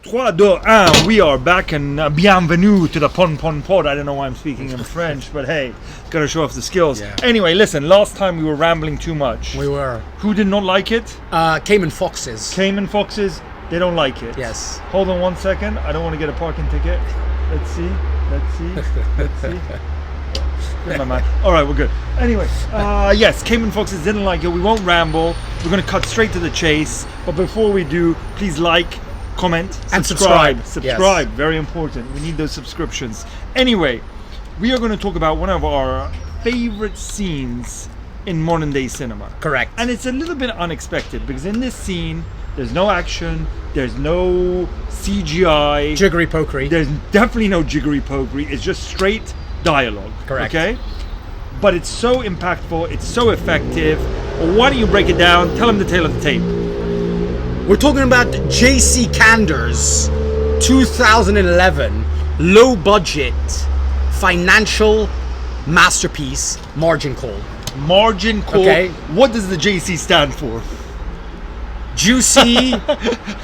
3, 2, 1, we are back and bienvenue to the Pon Pod. I don't know why I'm speaking in French, but hey, gotta show off the skills. Yeah. Anyway, listen, last time we were rambling too much. We were. Who did not like it? Cayman foxes. Cayman foxes, they don't like it. Yes. Hold on 1 second, I don't want to get a parking ticket. Let's see. Good, my man. All right, we're good. Anyway, yes, Cayman foxes didn't like it. We won't ramble. We're going to cut straight to the chase. But before we do, please like, comment, and subscribe. Subscribe, very important. We need those subscriptions. Anyway, we are going to talk about one of our favorite scenes in modern day cinema. Correct. And it's a little bit unexpected because in this scene, there's no action, there's no CGI. Jiggery pokery. There's definitely no jiggery pokery. It's just straight dialogue. Correct. Okay? But it's so impactful, it's so effective. Why don't you break it down? Tell them the tale of the tape. We're talking about J.C. Cander's 2011 low budget financial masterpiece, Margin Call. Margin Call. Okay. What does the JC stand for? Juicy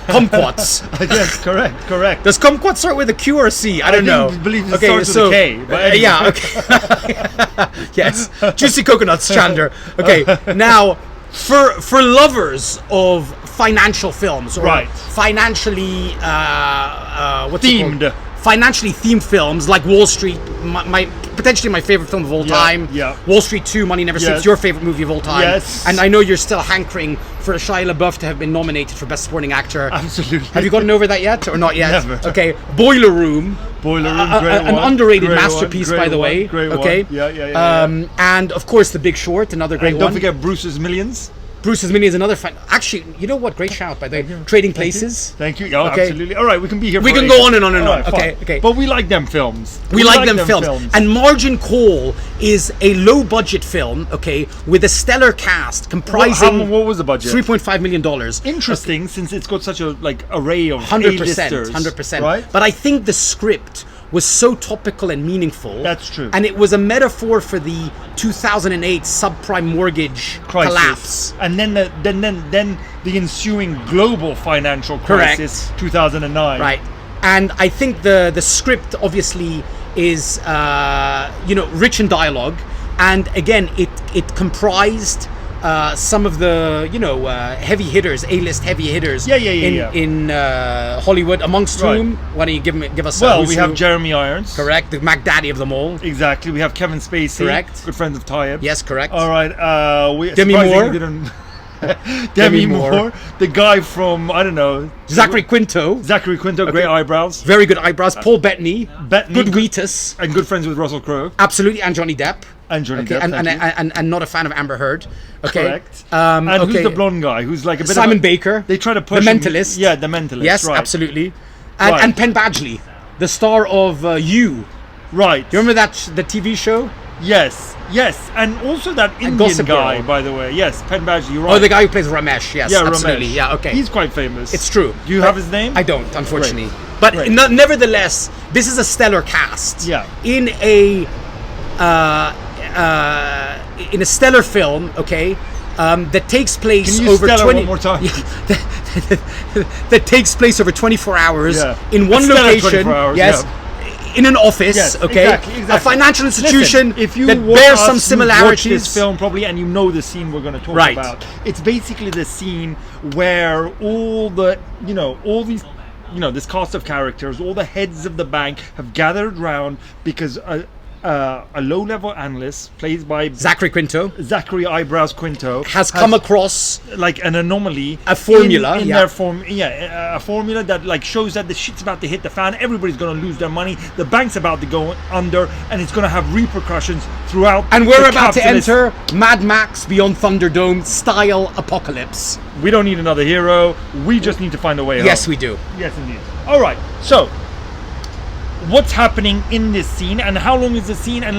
kumquats. Yes, correct. Does kumquat start with a Q or a C? I don't know. I believe it starts with a K. But anyway. Yeah, okay. Yes. Juicy coconuts, Chander. Okay, now, for lovers of financial films, or right, financially, what's themed. it called? Financially themed films like Wall Street, my potentially my favorite film of all time. Yeah. Wall Street 2, Money Never Sleeps, your favorite movie of all time. Yes. And I know you're still hankering for Shia LaBeouf to have been nominated for Best Supporting Actor. Absolutely. Have you gotten over that yet, or not yet? Never. Okay. Boiler Room. Great an one. underrated Great masterpiece, one. by the way. Great okay. One. Yeah. And of course, The Big Short, another great and one. don't forget Bruce's Millions. Bruce's Millions, another actually, you know what? Great shout, by the way. Trading Places. Thank you. Yeah, okay. Absolutely. All right, we can be here. We for can ages. go on and on and on. Right, okay. But we like them films. We like them films. And Margin Call is a low budget film, okay, with a stellar cast comprising. What was the budget? $3.5 million. Interesting, since it's got such a array of 100%. 100%. Right? But I think the script was so topical and meaningful. That's true. And it was a metaphor for the 2008 subprime mortgage collapse. And then the ensuing global financial crisis, 2009. Right. And I think the script obviously is rich in dialogue, and again it comprised some of the heavy hitters, A-list heavy hitters in Hollywood, amongst whom, why don't you give us we have Jeremy Irons, correct, the Mac Daddy of them all. Exactly. We have Kevin Spacey, correct, good friends of Tayyip. Yes, correct. All right, Demi Moore. Demi Moore, the guy from, I don't know, Zachary Quinto, great eyebrows, very good eyebrows. Paul Bettany, good Wheatus, and good friends with Russell Crowe. Absolutely. And Johnny Depp. Depp, and not a fan of Amber Heard. Okay. Correct. And who's the blonde guy? Who's like a bit Simon Baker. They try to push The Mentalist. Yeah, The Mentalist. Yes, right. absolutely. And Penn Badgley, the star of You. Right. Do you remember the TV show? Yes, and also that Indian Gossip guy, Girl. by the way. Yes, Penn Badgley. You're right. Oh, the guy who plays Ramesh. Yes, yeah, absolutely. Ramesh. Yeah, okay. He's quite famous. It's true. Do you have his name? I don't, unfortunately. Great. But Great. Nevertheless, this is a stellar cast. Yeah. In a stellar film, okay, that takes place over 20. One more time? That takes place over 24 hours in one location. Hours, yes. In an office, yes, okay, exactly. a financial institution. Listen, if you that bears some similarities. Watch this film probably, and you know the scene we're going to talk about. It's basically the scene where all these, this cast of characters, all the heads of the bank have gathered around because a low-level analyst, played by Zachary Eyebrows Quinto, has come across like an anomaly, a formula in their form, a formula that shows that the shit's about to hit the fan. Everybody's going to lose their money. The bank's about to go under, and it's going to have repercussions throughout. And we're about to enter Mad Max Beyond Thunderdome style apocalypse. We don't need another hero. We just need to find a way home. Yes, we do. Yes, indeed. All right. So, what's happening in this scene, and how long is the scene, and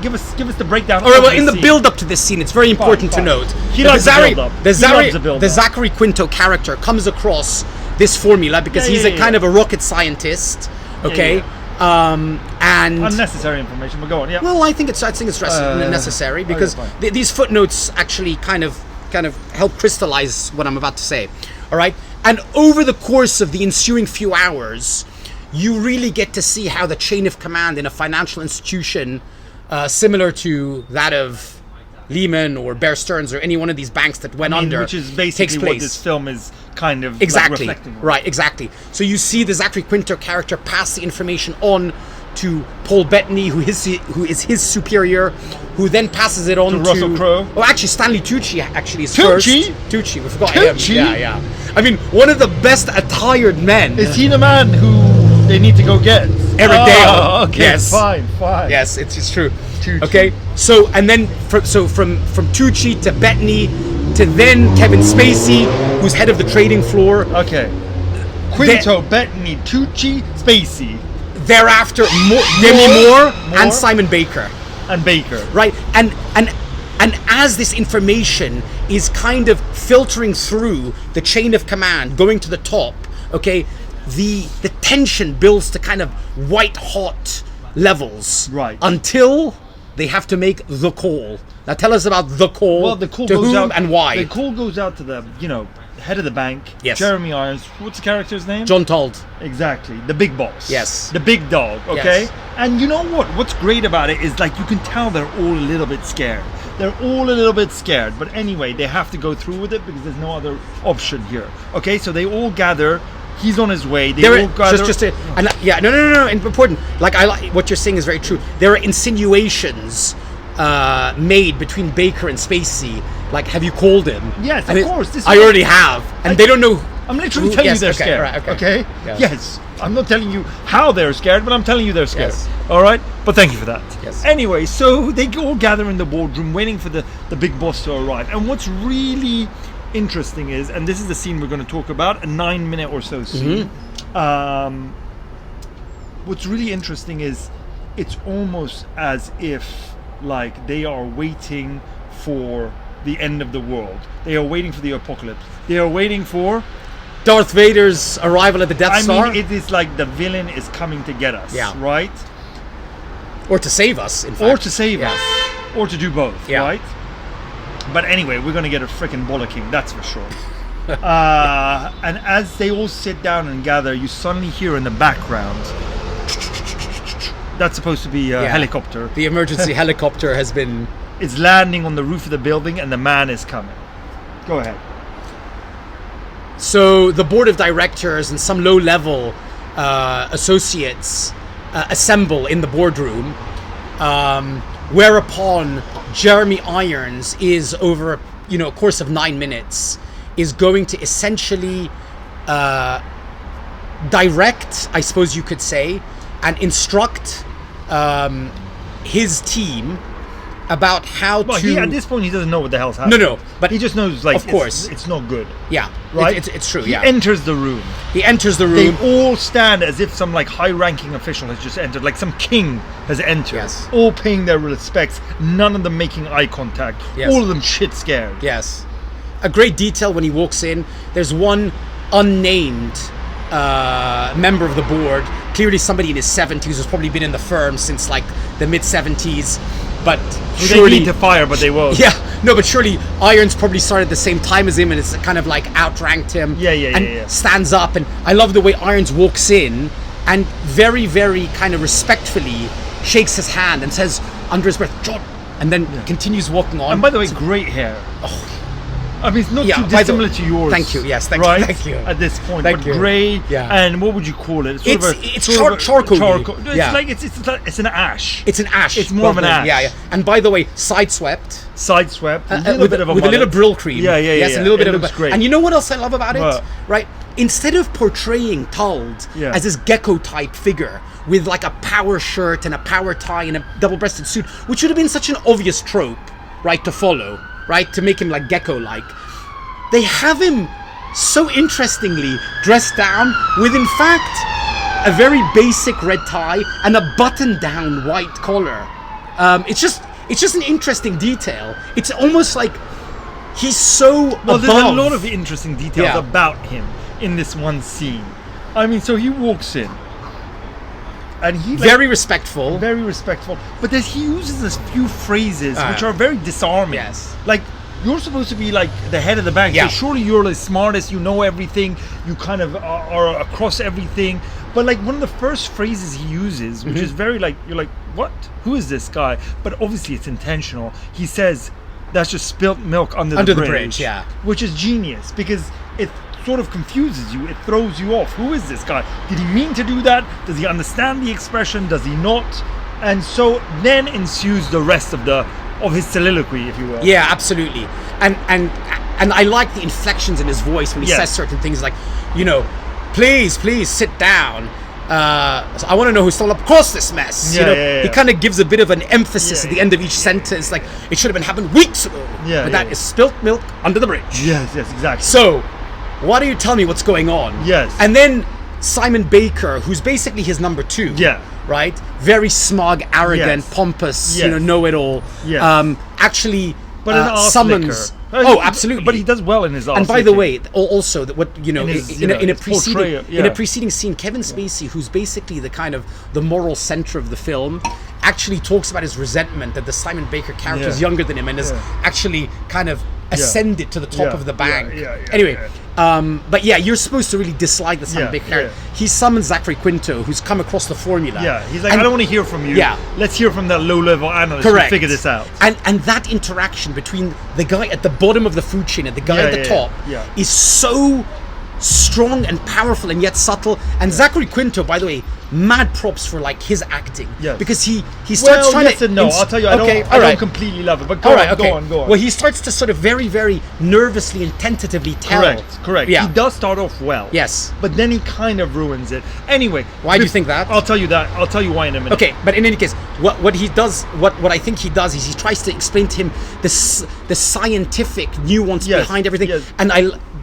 give us the breakdown. All right, well, in the build up to this scene, it's very important to note the Zachary Quinto character comes across this formula because he's a kind of a rocket scientist, okay. And unnecessary information, but go on. Yeah. Well, I think it's necessary because these footnotes actually kind of help crystallize what I'm about to say. All right. And over the course of the ensuing few hours, you really get to see how the chain of command in a financial institution similar to that of Lehman or Bear Stearns or any one of these banks that went under, which is basically what this film is kind of exactly like reflecting on. Right, exactly. So you see the Zachary Quinto character pass the information on to Paul Bettany, who is his superior, who then passes it on to Russell Crowe. Oh, actually, Stanley Tucci actually is Tucci? first. Tucci, we forgot Tucci? him. Yeah. I mean, one of the best attired men. Is he the man who they need to go get? Eric Dale. Okay, yes. fine. Yes, it's true. Tucci. Okay, so and then from Tucci to Bettany to then Kevin Spacey, who's head of the trading floor. Okay. Quinto, Bettany, Tucci, Spacey. Thereafter, Demi Moore and Simon Baker. And Baker. Right, and as this information is kind of filtering through the chain of command, going to the top, okay, the tension builds to kind of white hot levels. Right. Until they have to make the call. Now tell us about the call. Well, the call to goes whom out and why. The call goes out to the head of the bank. Yes. Jeremy Irons. What's the character's name? John Told. Exactly. The big boss. Yes. The big dog. Okay. Yes. And you know what? What's great about it is like you can tell they're all a little bit scared. They're all a little bit scared. But anyway, they have to go through with it because there's no other option here. Okay. So they all gather. He's on his way. They all gather. No. Important. Like what you're saying is very true. There are insinuations made between Baker and Spacey. Like, have you called him? Yes, and of course. I already have, and they don't know. I'm literally telling you they're scared. Right, okay? Yes. Yes. I'm not telling you how they're scared, but I'm telling you they're scared. Yes. All right? But thank you for that. Yes. Anyway, so they all gather in the boardroom waiting for the big boss to arrive. And what's really interesting is, and this is the scene we're going to talk about, a 9-minute or so scene. What's really interesting is it's almost as if like they are waiting for the end of the world. They are waiting for the apocalypse. They are waiting for Darth Vader's arrival at the Death Star. I mean, it is like the villain is coming to get us. Yeah. Right? Or to save us, in fact. Or to save us. Or to do both. Yeah. Right? But anyway, we're going to get a freaking bollocking, that's for sure. And as they all sit down and gather, you suddenly hear in the background, that's supposed to be a helicopter. The emergency helicopter has been... It's landing on the roof of the building and the man is coming. Go ahead. So the board of directors and some low-level associates assemble in the boardroom, whereupon Jeremy Irons is, over a course of 9 minutes, is going to essentially direct, I suppose you could say, and instruct his team about how to... at this point, he doesn't know what the hell's happening. No, but he just knows, like, of course, it's not good. Yeah, right. It's true. He enters the room. They all stand as if some like high-ranking official has just entered, like some king has entered. Yes. All paying their respects. None of them making eye contact. Yes. All of them shit scared. Yes. A great detail when he walks in. There's one unnamed member of the board, clearly somebody in his 70s who's probably been in the firm since like the mid 70s. But surely they need to fire, but they won't. Yeah, no, but surely Irons probably started at the same time as him, and it's kind of like outranked him. Yeah. Stands up, and I love the way Irons walks in and very, very kind of respectfully shakes his hand and says under his breath, "John," and then continues walking on. And by the way, great hair. I mean, it's not too dissimilar to yours. Thank you. Yes, thank you. At this point, Thank you. grey. Yeah. And what would you call it? It's charcoal. It's like it's an ash. It's an ash. It's more of an ash. Yeah. And by the way, sideswept. A little bit of a with a little brill cream. Yeah. Yes, a little bit it of looks a. Great. And you know what else I love about it? What? Right. Instead of portraying Tuld as this gecko type figure with like a power shirt and a power tie and a double-breasted suit, which would have been such an obvious trope, right, to follow, right, to make him like gecko-like. They have him so interestingly dressed down with, in fact, a very basic red tie and a button-down white collar. It's just an interesting detail. It's almost like he's so above. There's a lot of interesting details about him in this one scene. I mean, so he walks in, and he very respectful, but he uses a few phrases which are very disarming. Yes, like you're supposed to be like the head of the bank. Yeah. So surely you're the smartest. You know everything. You kind of are across everything. But like one of the first phrases he uses, which is very like, you're like, what? Who is this guy? But obviously it's intentional. He says, that's just spilt milk under the bridge. Yeah. Which is genius because it sort of confuses you. It throws you off. Who is this guy? Did he mean to do that? Does he understand the expression? Does he not? And so then ensues the rest of his soliloquy, if you will. Yeah, absolutely. And I like the inflections in his voice when he says certain things like, you know, please sit down. So I want to know who stole up across this mess. He kind of gives a bit of an emphasis at the end of each sentence, like it should have been happened weeks ago. But that is spilt milk under the bridge. Yes, exactly. So, why do you tell me what's going on? Yes. And then Simon Baker, who's basically his number two. Yeah. Right? Very smug, arrogant, pompous, know-it-all. Yes. Actually but an arse summons. licker. Oh, absolutely. But he does well in his arse. And by the way, also that in a a preceding scene, Kevin Spacey, who's basically the kind of the moral center of the film, actually talks about his resentment that the Simon Baker character is younger than him and has actually kind of ascended to the top of the bank. Anyway. But yeah, you're supposed to really dislike the Simon Baker character. He summons Zachary Quinto, who's come across the formula. Yeah, he's like, I don't want to hear from you. Yeah. Let's hear from that low-level analyst Correct. who figure this out. And that interaction between the guy at the bottom of the food chain and the guy at the top is so strong and powerful and yet subtle. And Zachary Quinto, by the way, mad props for like his acting. Yes. Because he starts trying yes to... and no. I'll tell you, I don't completely love it. But go on. Well, he starts to sort of very, very nervously and tentatively tell. Correct. Yeah. He does start off well. Yes. But then he kind of ruins it. Anyway. Why do you think that? I'll tell you that. I'll tell you why in a minute. Okay, but in any case, what he does, what I think he does is he tries to explain to him the scientific nuance behind everything. Yes. And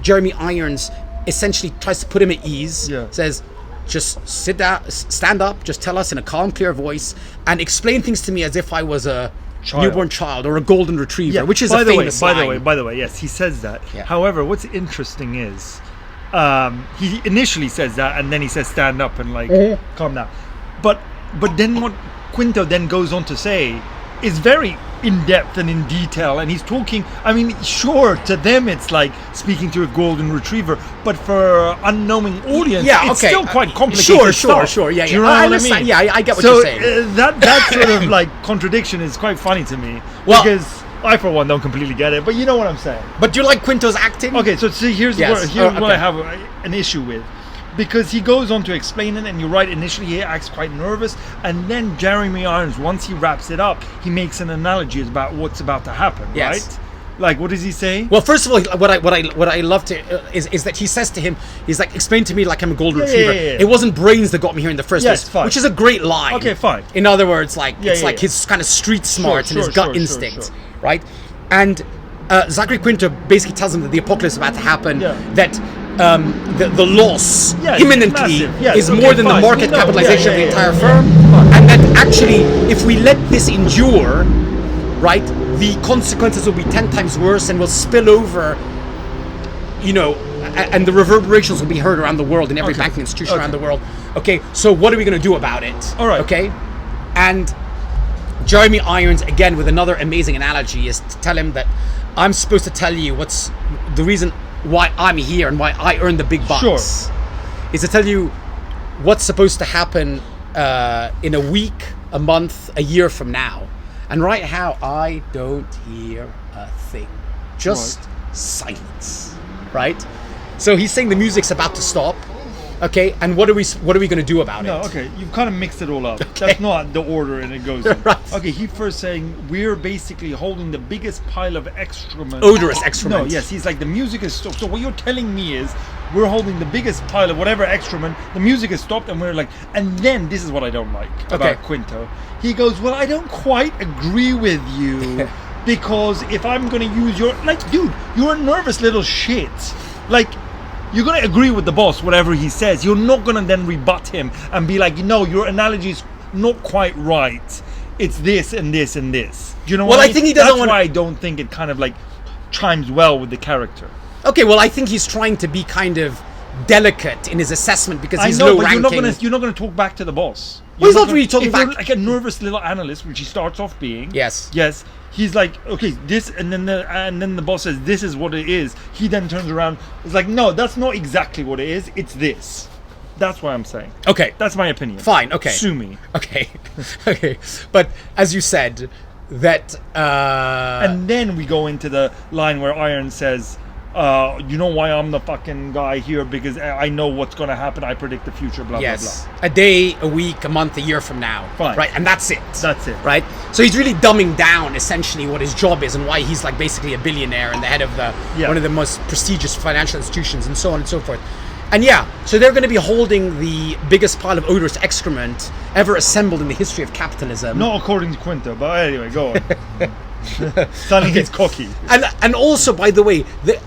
Jeremy Irons essentially tries to put him at ease. Says, just sit down, stand up, just tell us in a calm, clear voice, and explain things to me as if I was a newborn child or a golden retriever, which is a famous line. By the way, yes, he says that. Yeah. However, what's interesting is he initially says that, and then he says stand up and like calm down. But then what Quinto then goes on to say is very in depth and in detail, and he's talking. I mean, sure, to them it's like speaking to a golden retriever, but for an unknowing audience, it's still quite complicated. Sure. Yeah, Do you know what I mean? Yeah, I get what you're saying. That sort of like contradiction is quite funny to me because I, for one, don't completely get it, but you know what I'm saying. But do you like Quinto's acting? Okay, so see, here's what I have an issue with. Because he goes on to explain it, and you're right, initially he acts quite nervous, and then Jeremy Irons, once he wraps it up, he makes an analogy about what's about to happen, right? Like, what does he say? Well, first of all, what I love to is that he says to him, he's like, explain to me like I'm a golden retriever. It wasn't brains that got me here in the first place, fine. Which is a great line. Okay, fine. In other words, like it's like his kind of street smarts and his gut instinct, right? And Zachary Quinto basically tells him that the apocalypse is about to happen, that the loss imminently is more than the market capitalization of the entire firm, and that actually if we let this endure, right, the consequences will be 10 times worse and will spill over, and the reverberations will be heard around the world in every banking institution around the world. Okay, so what are we going to do about it? All right. Okay, and Jeremy Irons, again with another amazing analogy, is to tell him that I'm supposed to tell you what's the reason why I'm here and why I earn the big bucks, is to tell you what's supposed to happen in a week, a month, a year from now. And right now, I don't hear a thing. Just silence, right? So he's saying the music's about to stop. Okay, and what are we going to do about it? No, okay, you've kind of mixed it all up. Okay. That's not the order, and it goes in. Right. Okay, he first saying we're basically holding the biggest pile of excrement. Odorous excrement. No, yes, he's like the music is stopped. So what you're telling me is we're holding the biggest pile of whatever excrement. The music is stopped, and we're like, and then this is what I don't like about Quinto. He goes, well, I don't quite agree with you because if I'm going to use your dude, you're a nervous little shit. You're going to agree with the boss, whatever he says. You're not going to then rebut him and be like, no, your analogy is not quite right. It's this and this and this. Do you know what I mean? I think he doesn't That's why I don't think it kind of chimes well with the character. Okay, well, I think he's trying to be kind of delicate in his assessment because I he's know, low but ranking. you're not gonna talk back to the boss. Well, he's not gonna- really talking if you're back. like a nervous little analyst, which he starts off being. Yes. Yes. He's like, okay, this, and then the boss says, this is what it is. He then turns around. It's like, no, that's not exactly what it is. It's this. That's what I'm saying. Okay. That's my opinion. Fine. Okay. Sue me. Okay. Okay. But as you said, that. And then we go into the line where Iron says, you know why I'm the fucking guy here, because I know what's going to happen. I predict the future, blah, yes. blah, blah. A day, a week, a month, a year from now. Fine. Right. And that's it. That's it. Right. So he's really dumbing down essentially what his job is and why he's like basically a billionaire and the head of one of the most prestigious financial institutions and so on and so forth. And yeah, so they're going to be holding the biggest pile of odorous excrement ever assembled in the history of capitalism. Not according to Quinto, but anyway, go on. Suddenly he's cocky. And also, by the way, the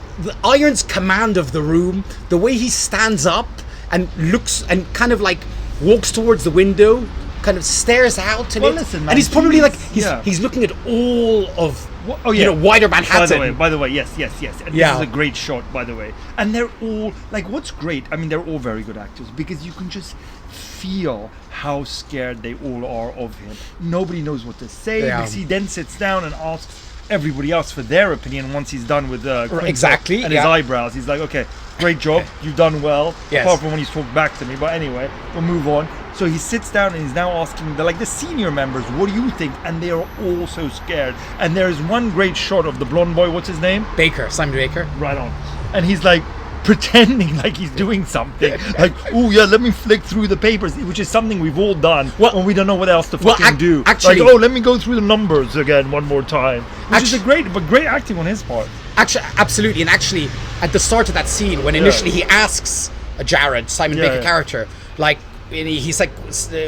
Iron's command of the room, the way he stands up and looks and kind of like walks towards the window, kind of stares out Well, listen, man, and he's probably like yeah. he's looking at all of Oh yeah, wider Manhattan. By the way, yes. And Yeah. this is a great shot, by the way. And they're all like, what's great? I mean, they're all very good actors because you can just feel how scared they all are of him. Nobody knows what to say Yeah. because he then sits down and asks everybody else for their opinion once he's done with Quinto Exactly, and yeah. his eyebrows. He's like, okay, great job, you've done well. Yes. Apart from when he's talked back to me, but anyway, we'll move on. So he sits down and he's now asking the senior members, what do you think? And they are all so scared. And there is one great shot of the blonde boy, what's his name? Simon Baker. Right on. And he's like pretending like he's doing something. Like, oh yeah, let me flick through the papers, which is something we've all done when we don't know what else to fucking do. Actually, like, oh, let me go through the numbers again one more time. Which is great acting on his part. Actually, absolutely. And actually, at the start of that scene, when initially he asks Jared, Simon Baker character, like, and he's like,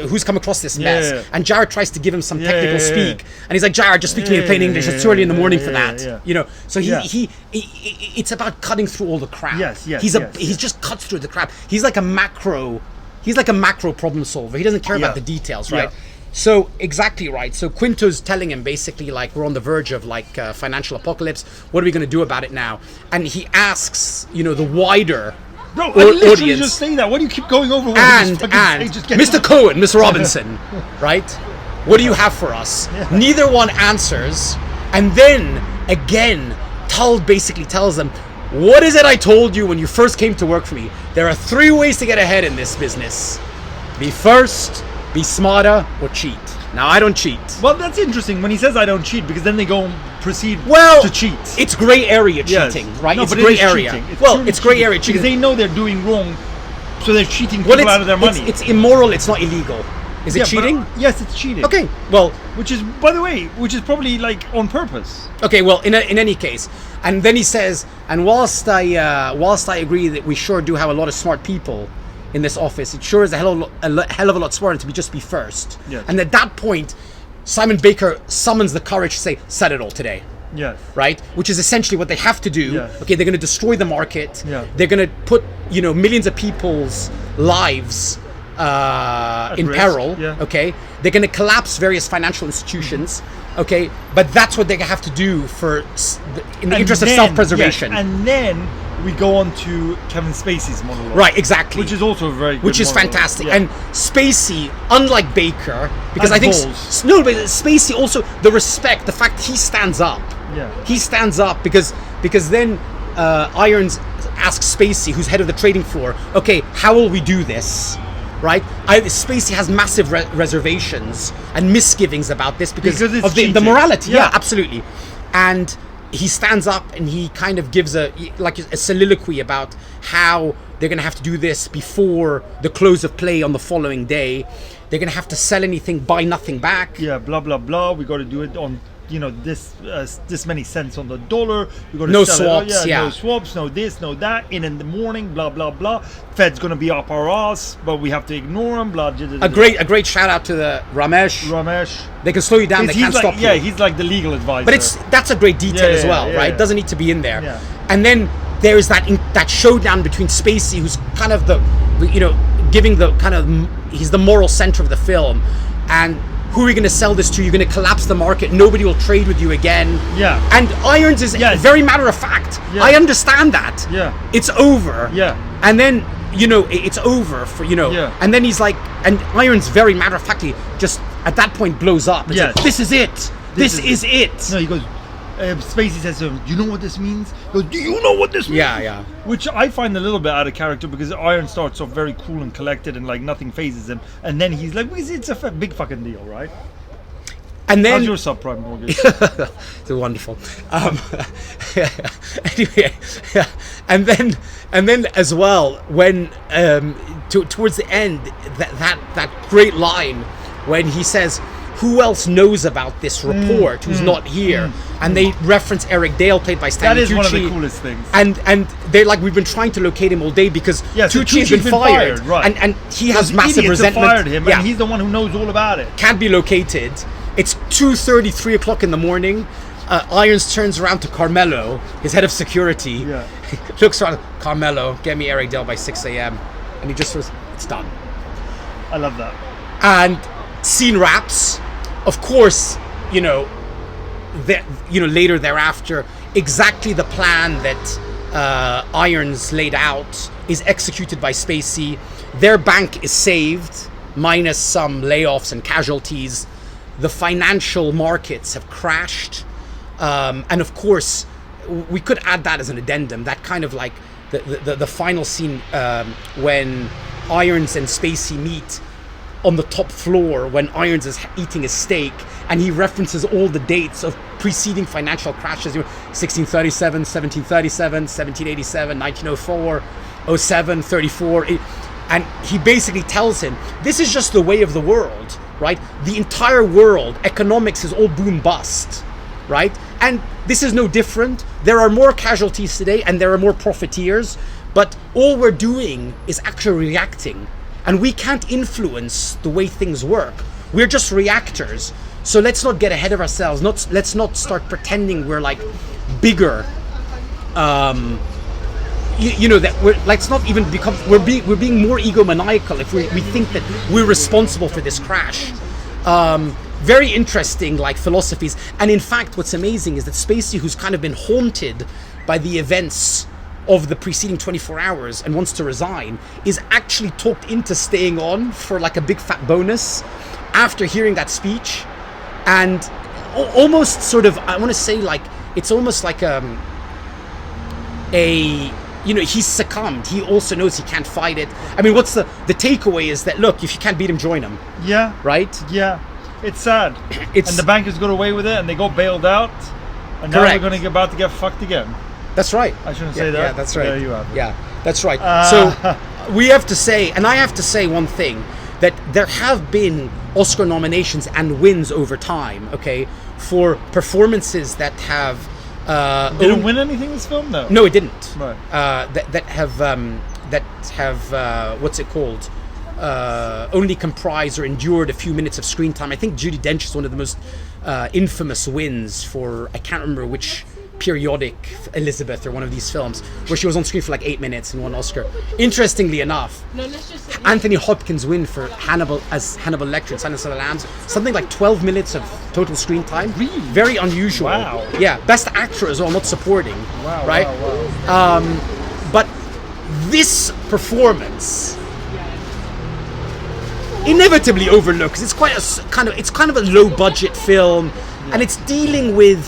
who's come across this mess? Yeah. And Jared tries to give him some technical speak, and he's like, Jared, just speak to me in plain English. It's too early in the morning for that, you know. So he it's about cutting through all the crap. Yes. He just cuts through the crap. He's like a macro problem solver. He doesn't care about the details, right? Yeah. So exactly right. So Quinto's telling him basically like we're on the verge of like financial apocalypse. What are we going to do about it now? And he asks, the wider. Bro, I literally just say that. Why do you keep going over what and Mr. Cohen, Mr. Robinson, right? What do you have for us? Yeah. Neither one answers. And then again, Tull basically tells them, what is it I told you when you first came to work for me? There are 3 ways to get ahead in this business. Be first, be smarter, or cheat. Now, I don't cheat. Well, that's interesting when he says I don't cheat, because then they go and proceed to cheat. It's gray area cheating, right? No, it's but gray area. It's gray area cheating. Because they know they're doing wrong, so they're cheating people out of their money. It's immoral, it's not illegal. Is it cheating? Yes, it's cheating. Okay, well... Which is, by the way, probably like on purpose. Okay, well, in any case. And then he says, and whilst I agree that we sure do have a lot of smart people in this office, it sure is a hell of a lot smarter to just be first. Yes. And at that point, Simon Baker summons the courage to say, set it all today. Yes. Right? Which is essentially what they have to do. Yes. Okay, they're going to destroy the market. Yeah. They're going to put, millions of people's lives in risk. peril. Yeah. Okay? They're going to collapse various financial institutions. Okay? But that's what they have to do in the interest of self-preservation. Yes, and then we go on to Kevin Spacey's monologue. Right, exactly. Which is also a very good Which is monologue. fantastic. Yeah. And Spacey, unlike Baker, because Has I think balls. no, but Spacey also the respect, the fact he stands up. Yeah. He stands up because then Irons asks Spacey, who's head of the trading floor, okay, how will we do this? Right? Spacey has massive reservations and misgivings about this because it's of the cheating. morality. Yeah. Yeah, absolutely. And he stands up and he kind of gives a soliloquy about how they're going to have to do this before the close of play on the following day. They're going to have to sell anything, buy nothing back. Yeah, blah blah blah. We got to do it on this many cents on the dollar. We got to No sell swaps, yeah. No swaps, no this, no that. In the morning, blah blah blah. Fed's gonna be up our ass, but we have to ignore them. Blah. A great shout out to the Ramesh. They can slow you down. They can't stop you. Yeah, he's like the legal advisor. But that's a great detail as well, right? It doesn't need to be in there. Yeah. And then there is that showdown between Spacey, who's kind of giving the kind of, he's the moral center of the film, and who are we going to sell this to? You're going to collapse the market. Nobody will trade with you again. Yeah. And Irons is very matter of fact. Yeah. I understand that. Yeah. It's over. Yeah. And then, it's over for, Yeah. and then he's like, and Irons very matter of factly just at that point blows up. It's like, this is it. This is it. No, he goes, Spacey says to him, do you know what this means? He goes, do you know what this means? Yeah. Which I find a little bit out of character, because Iron starts off very cool and collected and like nothing phases him. And then he's like, it's a big fucking deal, right? And then, how's your subprime mortgage? It's wonderful. Anyway, and then as well, when towards the end, that great line when he says, "Who else knows about this report? Who's not here?" And they reference Eric Dale, played by Stanley Tucci. That is one of the coolest things. And they're like, we've been trying to locate him all day because so Tucci has been fired, right? And he has massive resentment. Fired him, and he's the one who knows all about it. Can't be located. It's 2:30, 3 o'clock in the morning. Irons turns around to Carmelo, his head of security. Yeah. Looks around, Carmelo, get me Eric Dale by 6 a.m. And he just says, it's done. I love that. And scene wraps. Of course, later thereafter, exactly the plan that Irons laid out is executed by Spacey. Their bank is saved, minus some layoffs and casualties. The financial markets have crashed. And of course, we could add that as an addendum, that kind of like the final scene when Irons and Spacey meet on the top floor, when Irons is eating his steak, and he references all the dates of preceding financial crashes, 1637, 1737, 1787, 1904, 07, 34, and he basically tells him, this is just the way of the world, right? The entire world, economics is all boom bust, right? And this is no different. There are more casualties today and there are more profiteers, but all we're doing is actually reacting. And we can't influence the way things work. We're just reactors. So let's not get ahead of ourselves. Let's not start pretending we're like bigger. That let's not even become. We're being more egomaniacal if we think that we're responsible for this crash. Very interesting, like philosophies. And in fact, what's amazing is that Spacey, who's kind of been haunted by the events of the preceding 24 hours and wants to resign, is actually talked into staying on for like a big fat bonus after hearing that speech. And almost sort of, I want to say, like, it's almost like he's succumbed. He also knows he can't fight it. I mean, what's the takeaway is that, look, if you can't beat him, join him. Yeah. Right? Yeah. It's sad. And the bankers got away with it and they got bailed out. And now they're going to about to get fucked again. That's right. I shouldn't say that. Yeah, that's right. There you have it. Yeah, that's right. So we have to say, and I have to say one thing, that there have been Oscar nominations and wins over time, okay, for performances that have... Did it win anything, this film? No. No, it didn't. Right. That have what's it called? Only comprised or endured a few minutes of screen time. I think Judi Dench is one of the most infamous wins for, I can't remember which periodic, Elizabeth or one of these films, where she was on screen for like 8 minutes and won Oscar. Interestingly enough, Anthony Hopkins win for Hannibal Lecter in Silence of the Lambs, something like 12 minutes of total screen time. Really? Very unusual. Wow. Yeah, best actor as well, not supporting. Wow. Right? Wow. But this performance inevitably overlooks. It's quite a kind of a low budget film, and it's dealing with,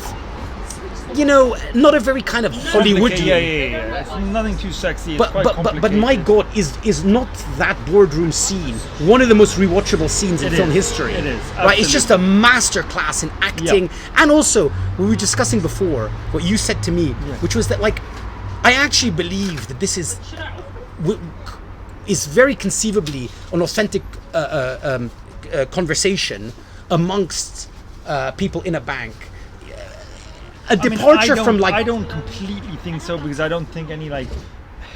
not a very kind of Hollywoodian. Yeah. It's nothing too sexy. It's but my God, is not that boardroom scene one of the most rewatchable scenes in film history? It is. Absolutely. Right? It's just a masterclass in acting, and also we were discussing before what you said to me, which was that, like, I actually believe that this is very conceivably an authentic conversation amongst people in a bank. I don't completely think so, because I don't think any like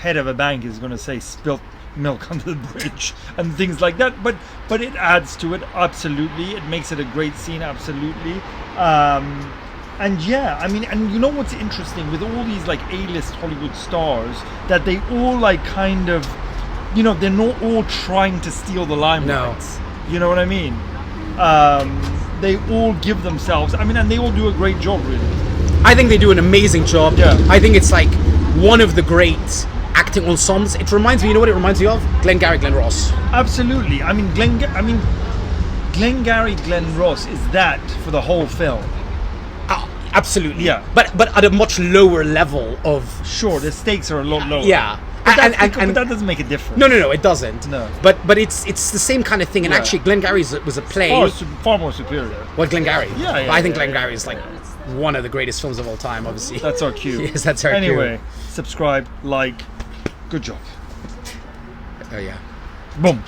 head of a bank is going to say spilt milk under the bridge and things like that. But it adds to it, absolutely. It makes it a great scene, absolutely. And yeah, I mean, and you know what's interesting with all these like A-list Hollywood stars, that they all like kind of, they're not all trying to steal the limelight. No. You know what I mean? They all give themselves. I mean, and they all do a great job, really. I think they do an amazing job. Yeah. I think it's like one of the great acting ensembles. It reminds me, you know what it reminds me of? Glengarry Glen Ross. Absolutely. I mean, Glengarry Glen Ross is that for the whole film. Absolutely. Yeah. But at a much lower level of. Sure, the stakes are a lot lower. Yeah. But, but that doesn't make a difference. No, it doesn't. No. But it's the same kind of thing. And Yeah. actually, Glengarry's was a play. Far more superior. What, Glengarry? Yeah, I think Glengarry is like one of the greatest films of all time, obviously. That's our cue. Yes, that's our Anyway, cue. subscribe, like. Good job. Oh, yeah. Boom.